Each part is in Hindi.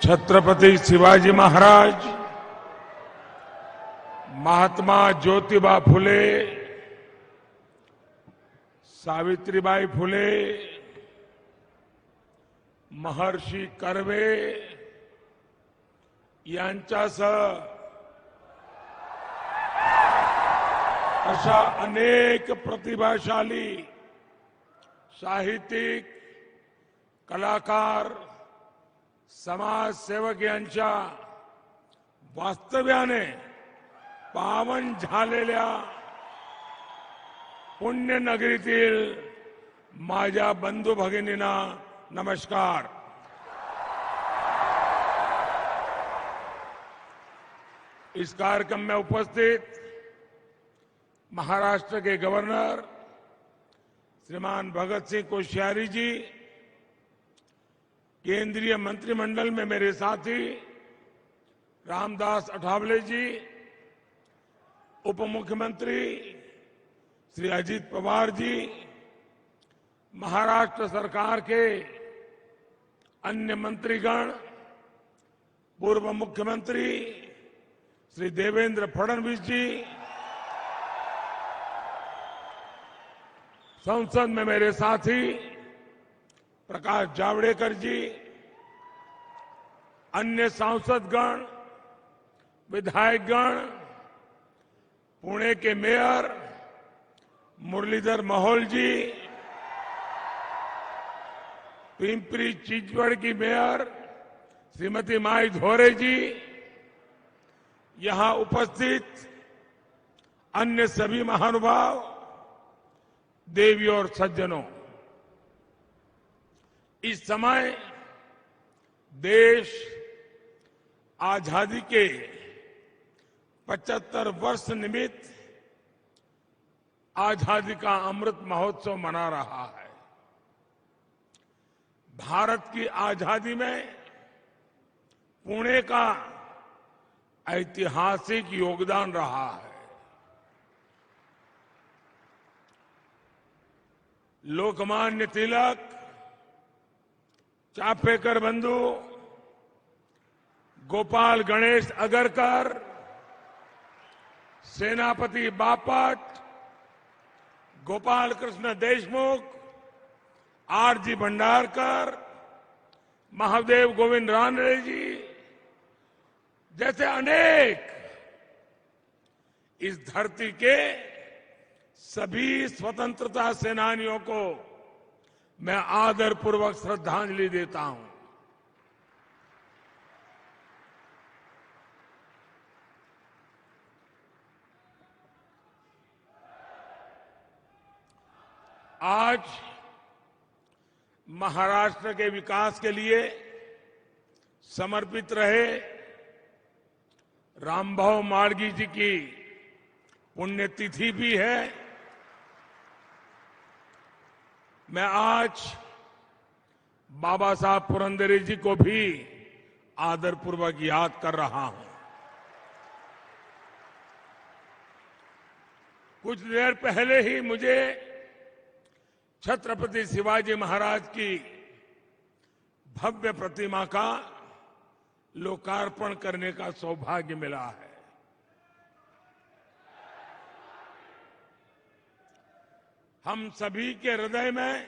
छत्रपति शिवाजी महाराज, महात्मा ज्योतिबा फुले, सावित्रीबाई फुले, महर्षी कर्वे यांच्यासह अशा अनेक प्रतिभाशाली साहित्यिक, कलाकार, समाजसेवक यांच्या वास्तव्याने पावन झालेल्या पुण्यनगरीतील माझ्या बंधू भगिनींना नमस्कार. इस कार्यक्रम में उपस्थित महाराष्ट्र के गवर्नर श्रीमान भगत सिंह कोश्यारी जी, केंद्रीय मंत्रिमंडल में मेरे साथी रामदास अठावले जी, उप मुख्यमंत्री श्री अजीत पवार जी, महाराष्ट्र सरकार के अन्य मंत्रीगण, पूर्व मुख्यमंत्री श्री देवेंद्र फडणवीस जी, संसद में मेरे साथी प्रकाश जावड़ेकर जी, अन्य सांसदगण, विधायकगण, पुणे के मेयर मुरलीधर मोहोल जी, पिंपरी चिंचवड़ की मेयर श्रीमती माई धोरे जी, यहां उपस्थित अन्य सभी महानुभाव, देवी और सज्जनों, इस समय देश आजादी के 75 वर्ष निमित्त आजादी का अमृत महोत्सव मना रहा है. भारत की आजादी में पुणे का ऐतिहासिक योगदान रहा है. लोकमान्य तिलक, चापेकर बंधु, गोपाल गणेश अगरकर, सेनापति बापट, गोपाल कृष्ण देशमुख, आरजी भंडारकर, महादेव गोविंद रानडे जी जैसे अनेक इस धरती के सभी स्वतंत्रता सेनानियों को मैं आदरपूर्वक श्रद्धांजलि देता हूं. आज महाराष्ट्र के विकास के लिए समर्पित रहे रामभाऊ माडगी जी की पुण्यतिथि भी है. मैं आज बाबा साहब पुरंदरे जी को भी आदरपूर्वक याद कर रहा हूं. कुछ देर पहले ही मुझे छत्रपति शिवाजी महाराज की भव्य प्रतिमा का लोकार्पण करने का सौभाग्य मिला है. हम सभी के हृदय में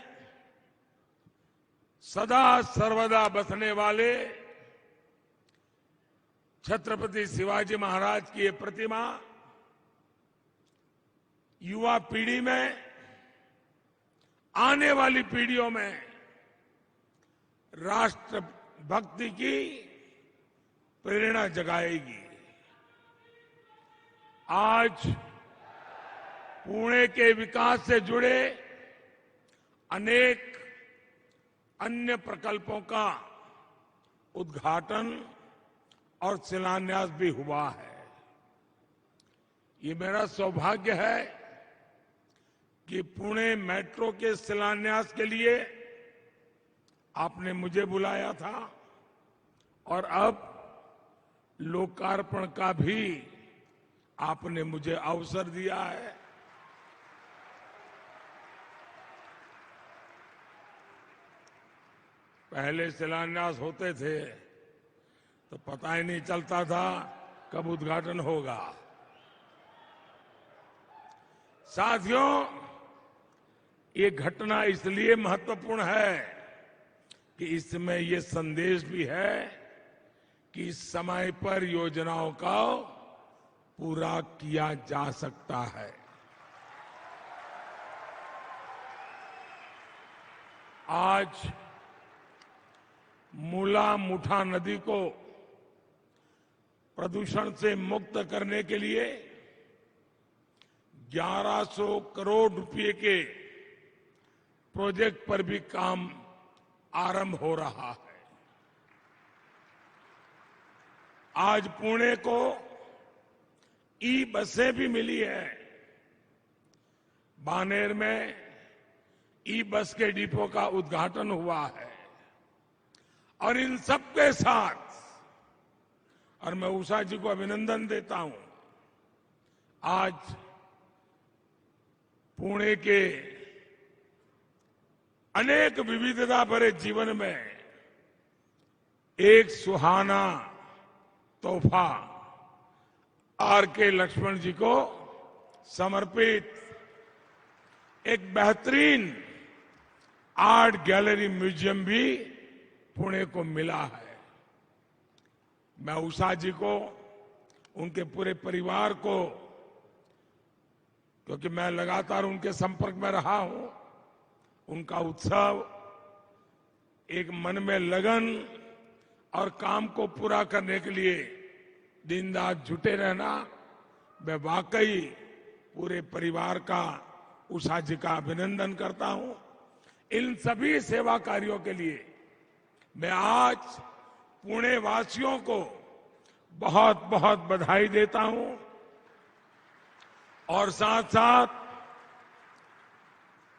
सदा सर्वदा बसने वाले छत्रपति शिवाजी महाराज की ये प्रतिमा युवा पीढ़ी में, आने वाली पीढ़ियों में राष्ट्र भक्ति की प्रेरणा जगाएगी. आज पुणे के विकास से जुड़े अनेक अन्य प्रकल्पों का उद्घाटन और शिलान्यास भी हुआ है. ये मेरा सौभाग्य है कि पुणे मेट्रो के शिलान्यास के लिए आपने मुझे बुलाया था और अब लोकार्पण का भी आपने मुझे अवसर दिया है. पहले शिलान्यास होते थे तो पता ही नहीं चलता था कब उद्घाटन होगा। साथियों, ये घटना इसलिए महत्वपूर्ण है कि इसमें ये संदेश भी है कि समय पर योजनाओं का पूरा किया जा सकता है। आज मूला मुठा नदी को प्रदूषण से मुक्त करने के लिए 1100 करोड़ रुपए के प्रोजेक्ट पर भी काम आरंभ हो रहा है। आज पुणे को ई बसें भी मिली है। बानेर में ई बस के डिपो का उद्घाटन हुआ है। और इन सबके साथ, और मैं उषा जी को अभिनंदन देता हूं, आज पुणे के अनेक विविधता भरे जीवन में एक सुहाना तोहफा आर के लक्ष्मण जी को समर्पित एक बेहतरीन आर्ट गैलरी म्यूजियम भी पुणे को मिला है। मैं उषा जी को, उनके पूरे परिवार को, क्योंकि मैं लगातार उनके संपर्क में रहा हूं, उनका उत्सव, एक मन में लगन और काम को पूरा करने के लिए दिन रात जुटे रहना, मैं वाकई पूरे परिवार का, उषा जी का अभिनंदन करता हूं। इन सभी सेवा कार्यों के लिए मैं आज पुणे वासियों को बहुत बहुत बधाई देता हूं और साथ साथ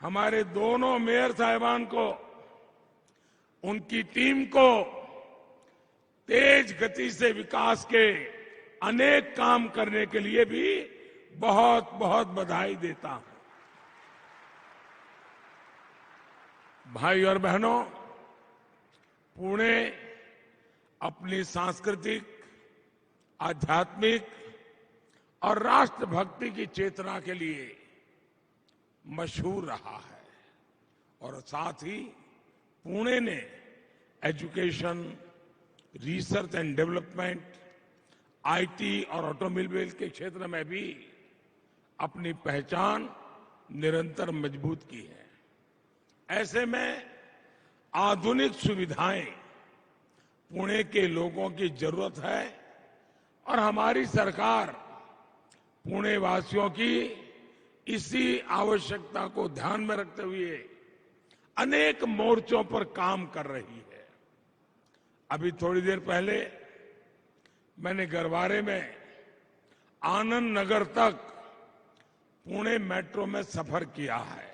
हमारे दोनों मेयर साहिबान को, उनकी टीम को तेज गति से विकास के अनेक काम करने के लिए भी बहुत बहुत बधाई देता हूं। भाई और बहनों, पुणे अपनी सांस्कृतिक, आध्यात्मिक और राष्ट्रभक्ति की चेतना के लिए मशहूर रहा है। और साथ ही पुणे ने education, research and development, IT और ऑटोमोबाइल के क्षेत्र में भी अपनी पहचान निरंतर मजबूत की है। ऐसे में आधुनिक सुविधाएं पुणे के लोगों की जरूरत है और हमारी सरकार पुणे वासियों की इसी आवश्यकता को ध्यान में रखते हुए अनेक मोर्चों पर काम कर रही है। अभी थोड़ी देर पहले मैंने गरवारे में आनंद नगर तक पुणे मेट्रो में सफर किया है।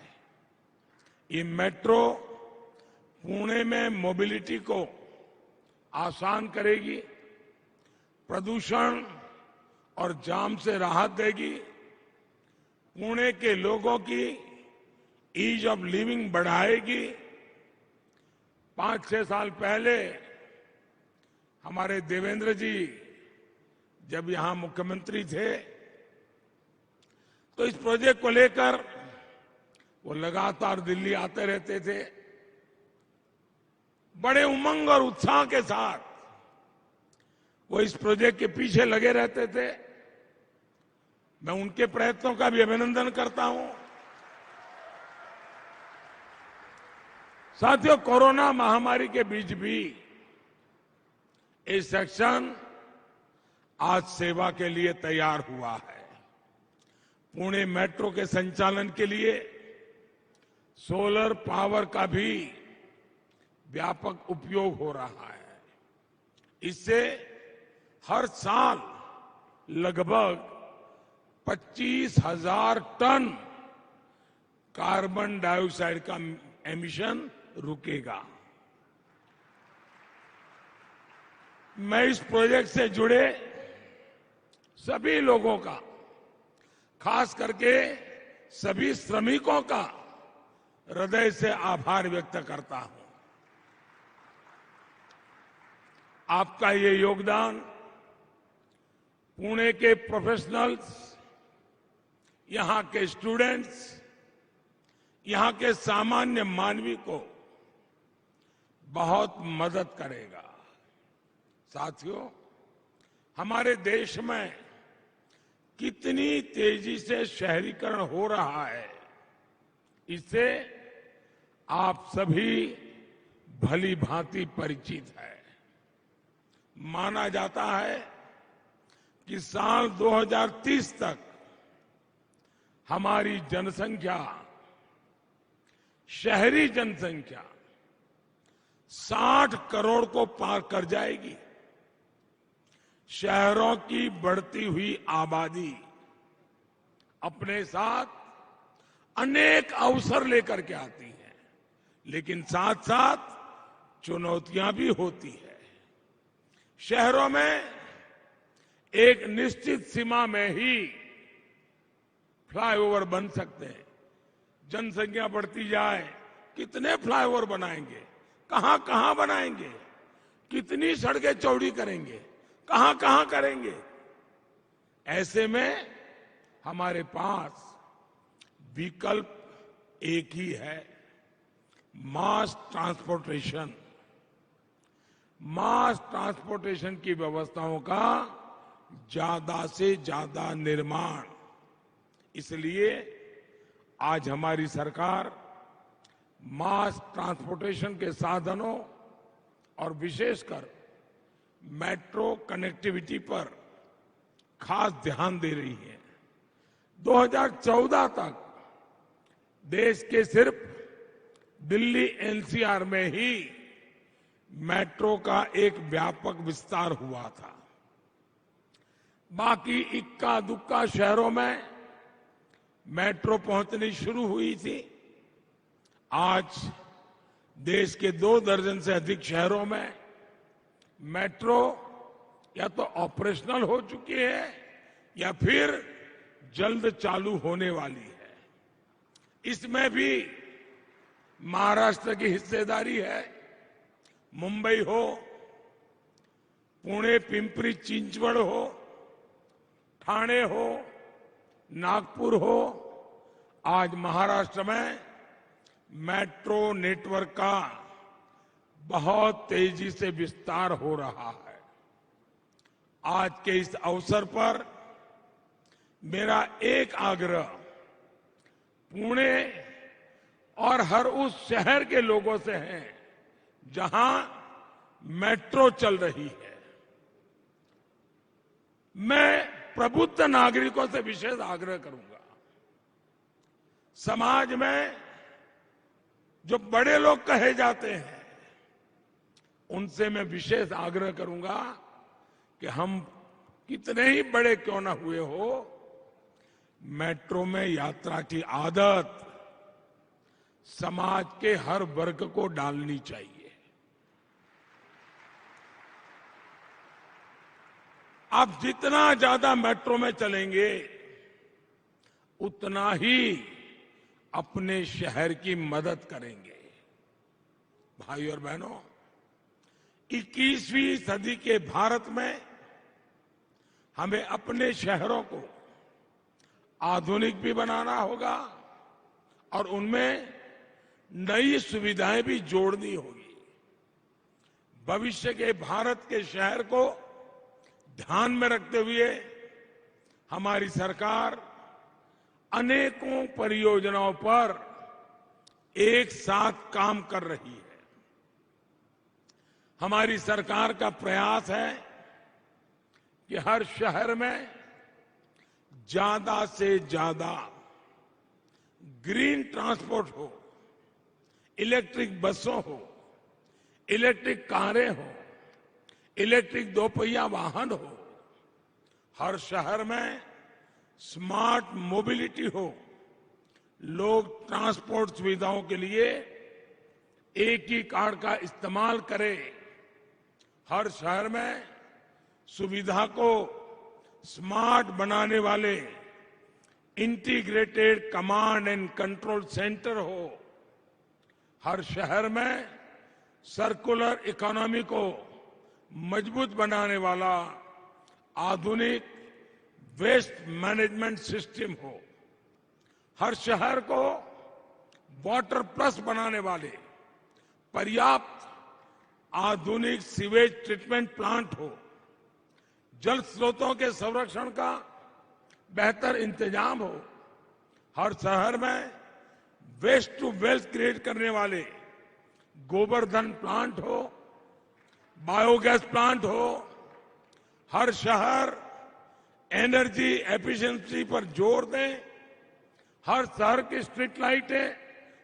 ये मेट्रो पुणे में मोबिलिटी को आसान करेगी, प्रदूषण और जाम से राहत देगी, पुणे के लोगों की ईज ऑफ लिविंग बढ़ाएगी। 5-6 साल पहले हमारे देवेंद्र जी जब यहां मुख्यमंत्री थे तो इस प्रोजेक्ट को लेकर वो लगातार दिल्ली आते रहते थे। बड़े उमंग और उत्साह के साथ वो इस प्रोजेक्ट के पीछे लगे रहते थे। मैं उनके प्रयत्नों का भी अभिनंदन करता हूं। साथियों, कोरोना महामारी के बीच भी ये सेक्शन आज सेवा के लिए तैयार हुआ है। पुणे मेट्रो के संचालन के लिए सोलर पावर का भी व्यापक उपयोग हो रहा है। इससे हर साल लगभग 25,000 टन कार्बन डाइऑक्साइड का एमिशन रुकेगा। मैं इस प्रोजेक्ट से जुड़े सभी लोगों का, खास करके सभी श्रमिकों का हृदय से आभार व्यक्त करता हूं। आपका ये योगदान पुणे के प्रोफेशनल्स, यहां के स्टूडेंट्स, यहां के सामान्य मानवी को बहुत मदद करेगा। साथियों, हमारे देश में कितनी तेजी से शहरीकरण हो रहा है, इससे आप सभी भली भांति परिचित है। माना जाता है कि साल 2030 तक हमारी जनसंख्या, शहरी जनसंख्या 60 करोड़ को पार कर जाएगी। शहरों की बढ़ती हुई आबादी अपने साथ अनेक अवसर लेकर के आती है, लेकिन साथ साथ चुनौतियां भी होती है। शहरों में एक निश्चित सीमा में ही फ्लाईओवर बन सकते हैं। जनसंख्या बढ़ती जाए, कितने फ्लाईओवर बनाएंगे, कहां कहां बनाएंगे, कितनी सड़कें चौड़ी करेंगे, कहां कहां करेंगे। ऐसे में हमारे पास विकल्प एक ही है, मास ट्रांसपोर्टेशन। मास ट्रांसपोर्टेशन की व्यवस्थाओं का ज्यादा से ज्यादा निर्माण। इसलिए आज हमारी सरकार मास ट्रांसपोर्टेशन के साधनों और विशेषकर मेट्रो कनेक्टिविटी पर खास ध्यान दे रही है। 2014 तक देश के सिर्फ दिल्ली एनसीआर में ही मेट्रो का एक व्यापक विस्तार हुआ था। बाकी इक्का दुक्का शहरों में मेट्रो पहुंचनी शुरू हुई थी। आज देश के 2 दर्जन से अधिक शहरों में मेट्रो या तो ऑपरेशनल हो चुकी है या फिर जल्द चालू होने वाली है। इसमें भी महाराष्ट्र की हिस्सेदारी है। मुंबई हो, पुणे पिंपरी चिंचवड़ हो, ठाणे हो, नागपुर हो, आज महाराष्ट्र में मेट्रो नेटवर्क का बहुत तेजी से विस्तार हो रहा है। आज के इस अवसर पर मेरा एक आग्रह पुणे और हर उस शहर के लोगों से है जहां मेट्रो चल रही है। मैं प्रबुद्ध नागरिकों से विशेष आग्रह करूंगा। समाज में जो बड़े लोग कहे जाते हैं, उनसे मैं विशेष आग्रह करूंगा कि हम कितने ही बड़े क्यों ना हुए हो, मेट्रो में यात्रा की आदत समाज के हर वर्ग को डालनी चाहिए। आप जितना ज्यादा मेट्रो में चलेंगे, उतना ही अपने शहर की मदद करेंगे। भाइयों और बहनों, 21वीं सदी के भारत में हमें अपने शहरों को आधुनिक भी बनाना होगा और उनमें नई सुविधाएं भी जोड़नी होगी। भविष्य के भारत के शहर को ध्यान में रखते हुए हमारी सरकार अनेकों परियोजनाओं पर एक साथ काम कर रही है। हमारी सरकार का प्रयास है कि हर शहर में ज्यादा से ज्यादा ग्रीन ट्रांसपोर्ट हो, इलेक्ट्रिक बसों हो, इलेक्ट्रिक कारें हो, इलेक्ट्रिक 2 पहिया वाहन हो। हर शहर में स्मार्ट मोबिलिटी हो, लोग ट्रांसपोर्ट सुविधाओं के लिए एक ही कार्ड का इस्तेमाल करें। हर शहर में सुविधा को स्मार्ट बनाने वाले integrated command and control centre हो। हर शहर में सर्कुलर इकोनॉमी को मजबूत बनाने वाला आधुनिक वेस्ट मैनेजमेंट सिस्टम हो, हर शहर को वाटर प्लस बनाने वाले पर्याप्त आधुनिक सीवेज ट्रीटमेंट प्लांट हो, जल स्रोतों के संरक्षण का बेहतर इंतजाम हो, हर शहर में वेस्ट टू वेल्थ क्रिएट करने वाले गोबर्धन प्लांट हो, बायोगैस प्लांट हो, हर शहर एनर्जी एफिशिएंसी पर जोर दें, हर शहर की स्ट्रीट लाइटें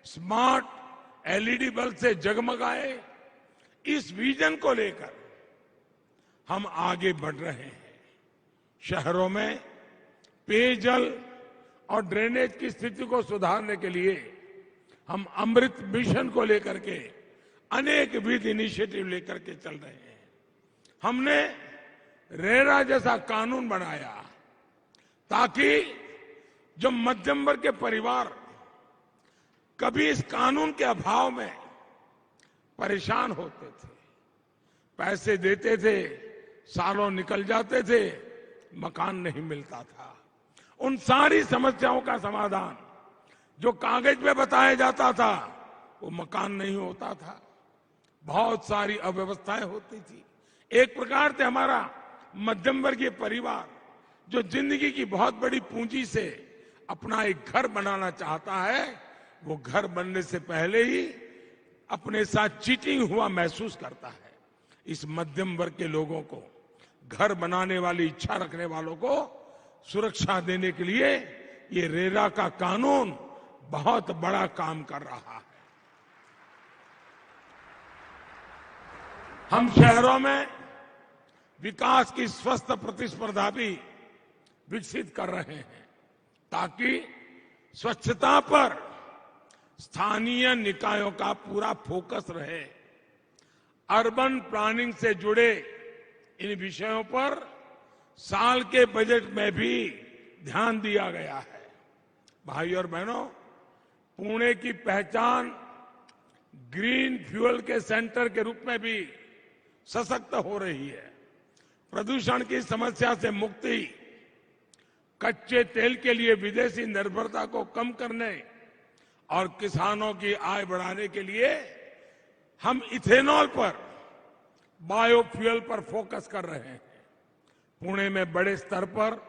स्मार्ट एलईडी बल्ब से जगमगाए। इस विजन को लेकर हम आगे बढ़ रहे हैं। शहरों में पेयजल और ड्रेनेज की स्थिति को सुधारने के लिए हम अमृत मिशन को लेकर के अनेक विध इनिशिएटिव लेकर के चल रहे हैं। हमने रेरा जैसा कानून बनाया ताकि जो मध्यम वर्ग के परिवार कभी इस कानून के अभाव में परेशान होते थे, पैसे देते थे, सालों निकल जाते थे, मकान नहीं मिलता था, उन सारी समस्याओं का समाधान जो कागज में बताया जाता था वो मकान नहीं होता था, बहुत सारी अव्यवस्थाएं होती थी। एक प्रकार से हमारा मध्यम वर्गीय परिवार जो जिंदगी की बहुत बड़ी पूंजी से अपना एक घर बनाना चाहता है, वो घर बनने से पहले ही अपने साथ चीटिंग हुआ महसूस करता है। इस मध्यम वर्ग के लोगों को, घर बनाने वाली इच्छा रखने वालों को सुरक्षा देने के लिए ये रेरा का कानून बहुत बड़ा काम कर रहा है। हम शहरों में विकास की स्वस्थ प्रतिस्पर्धा भी विकसित कर रहे हैं ताकि स्वच्छता पर स्थानीय निकायों का पूरा फोकस रहे। अर्बन प्लानिंग से जुड़े इन विषयों पर साल के बजट में भी ध्यान दिया गया है। भाई और बहनों, पुणे की पहचान ग्रीन फ्यूल के सेंटर के रूप में भी सशक्त हो रही है। प्रदूषण की समस्या से मुक्ति, कच्चे तेल के लिए विदेशी निर्भरता को कम करने और किसानों की आय बढ़ाने के लिए हम इथेनॉल पर, बायोफ्यूल पर फोकस कर रहे हैं। पुणे में बड़े स्तर पर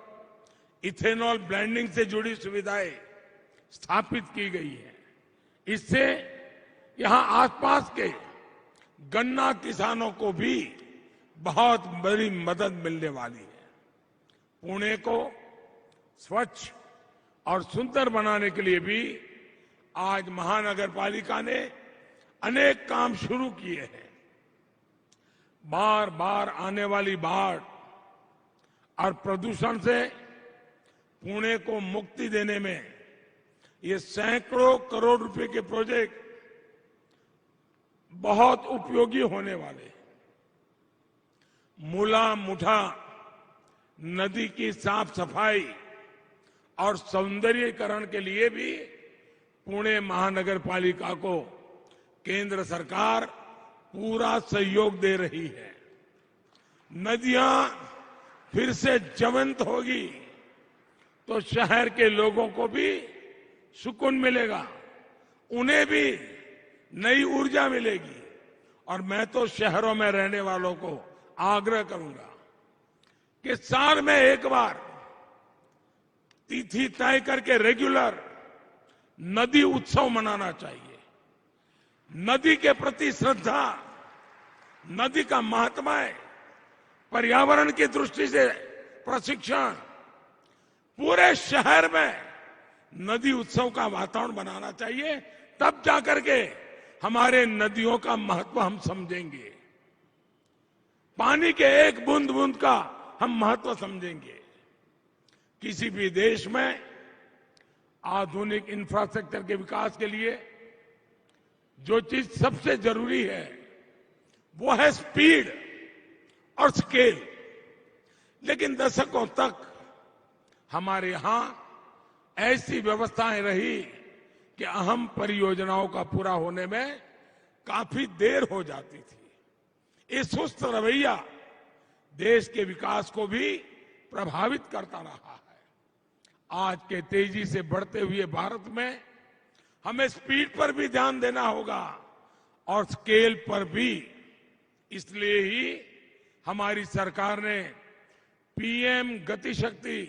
इथेनॉल ब्लेंडिंग से जुड़ी सुविधाएं स्थापित की गई है। इससे यहां आसपास के गन्ना किसानों को भी बहुत बड़ी मदद मिलने वाली है। पुणे को स्वच्छ और सुंदर बनाने के लिए भी आज महानगर पालिका ने अनेक काम शुरू किए हैं। बार बार आने वाली बाढ़ और प्रदूषण से पुणे को मुक्ति देने में ये सैकड़ों करोड़ रुपए के प्रोजेक्ट बहुत उपयोगी होने वाले। मूला मुठा नदी की साफ सफाई और सौंदर्यीकरण के लिए भी पुणे महानगर पालिका को केंद्र सरकार पूरा सहयोग दे रही है। नदियां फिर से जीवंत होगी तो शहर के लोगों को भी सुकून मिलेगा, उन्हें भी नई ऊर्जा मिलेगी। और मैं तो शहरों में रहने वालों को आग्रह करूंगा कि साल में एक बार तिथि तय करके रेगुलर नदी उत्सव मनाना चाहिए। नदी के प्रति श्रद्धा, नदी का महात्म्य, पर्यावरण की दृष्टि से प्रशिक्षण, पूरे शहर में नदी उत्सव का वातावरण बनाना चाहिए। तब जाकर के हमारे नदियों का महत्व हम समझेंगे, पानी के एक बूंद बूंद का हम महत्व समझेंगे। किसी भी देश में आधुनिक इंफ्रास्ट्रक्चर के विकास के लिए जो चीज सबसे जरूरी है वो है स्पीड और स्केल। लेकिन दशकों तक हमारे यहां ऐसी व्यवस्थाएं रही कि अहम परियोजनाओं का पूरा होने में काफी देर हो जाती थी। ये सुस्त रवैया देश के विकास को भी प्रभावित करता रहा है। आज के तेजी से बढ़ते हुए भारत में हमें स्पीड पर भी ध्यान देना होगा और स्केल पर भी। इसलिए ही हमारी सरकार ने पीएम गति शक्ति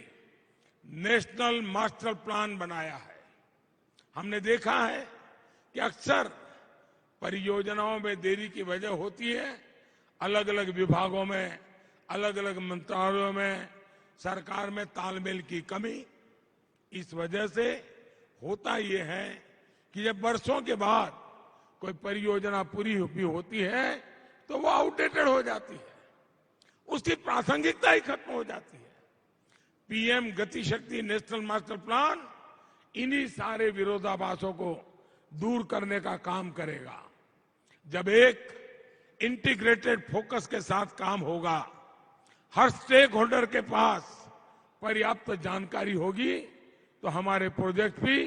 नेशनल मास्टर प्लान बनाया है। हमने देखा है कि अक्सर परियोजनाओं में देरी की वजह होती है अलग अलग विभागों में, अलग अलग मंत्रालयों में, सरकार में तालमेल की कमी। इस वजह से होता यह है कि जब वर्षों के बाद कोई परियोजना पूरी भी होती है तो वो आउटडेटेड हो जाती है, उसकी प्रासंगिकता ही खत्म हो जाती है। पीएम गति शक्ति नेशनल मास्टर प्लान इन्हीं सारे विरोधाभासों को दूर करने का काम करेगा। जब एक इंटीग्रेटेड फोकस के साथ काम होगा, हर स्टेक होल्डर के पास पर्याप्त जानकारी होगी, तो हमारे प्रोजेक्ट भी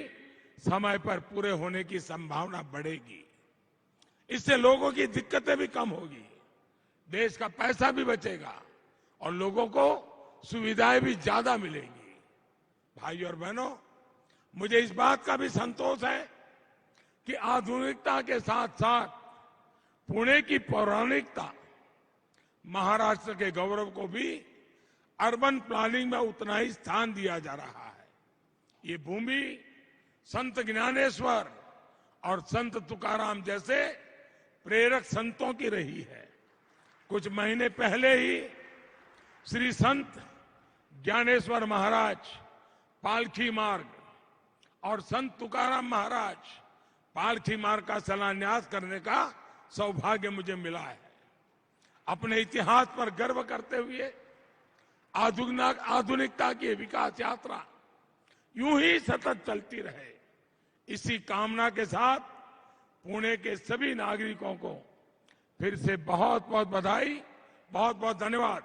समय पर पूरे होने की संभावना बढ़ेगी। इससे लोगों की दिक्कतें भी कम होगी, देश का पैसा भी बचेगा और लोगों को सुविधाएं भी ज्यादा मिलेंगी। भाइयों और बहनों, मुझे इस बात का भी संतोष है कि आधुनिकता के साथ साथ पुणे की पौराणिकता, महाराष्ट्र के गौरव को भी अर्बन प्लानिंग में उतना ही स्थान दिया जा रहा है। ये भूमि संत ज्ञानेश्वर और संत तुकाराम जैसे प्रेरक संतों की रही है। कुछ महीने पहले ही श्री संत ज्ञानेश्वर महाराज पालखी मार्ग और संत तुकाराम महाराज पालखी मार्ग का शिलान्यास करने का सौभाग्य मुझे मिला है। अपने इतिहास पर गर्व करते हुए आधुनिकता की विकास यात्रा यूं ही सतत चलती रहे, इसी कामना के साथ पुणे के सभी नागरिकों को फिर से बहुत बहुत बधाई, बहुत बहुत धन्यवाद।